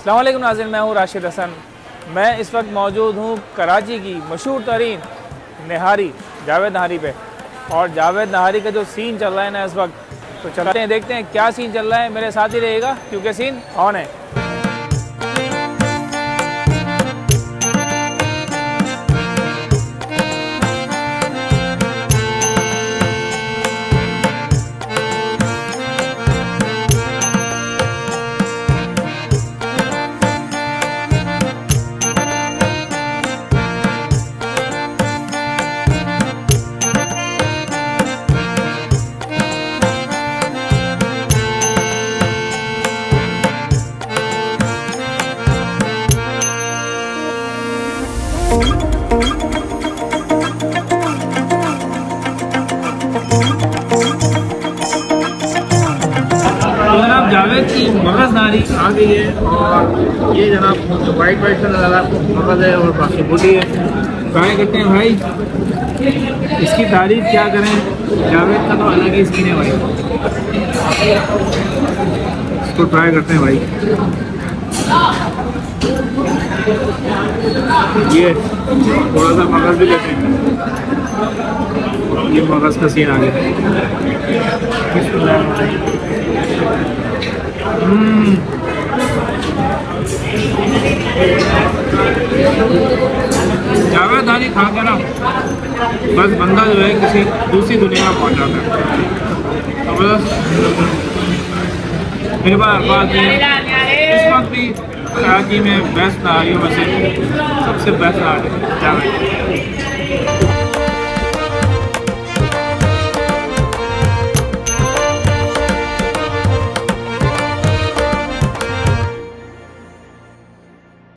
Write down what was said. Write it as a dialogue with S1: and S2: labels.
S1: अस्सलाम वालेकुम नाज़रीन, मैं हूँ राशिद हसन। मैं इस वक्त मौजूद हूँ कराची की मशहूर तरीन नहारी जावेद नहारी पे। और जावेद नहारी का जो सीन चल रहा है ना इस वक्त, तो चलते हैं देखते हैं क्या सीन चल रहा है। मेरे साथ ही रहेगा क्योंकि सीन ऑन है। जनाब जावेद की मगज़ नारी आ गई है और ये जनाब जो वाइट वाइट कलर वाला मगज़ है और बाकी बॉडी है। ट्राई करते हैं भाई, इसकी तारीफ क्या करें। जावेद का तो अलग ही सीन है भाई, इसको ट्राई करते हैं भाई। ये थोड़ा सा मगज़ भी लेते हैं। ये मगज़ का सीन आ गया। जावेद नारी खा के ना बस बंदा जो है किसी दूसरी दुनिया में पहुंच जाता है। तो बस मेरे पास बात इस वक्त भी कराची में बेस्ट नारियों में से सबसे बेस्ट नारी जावेद।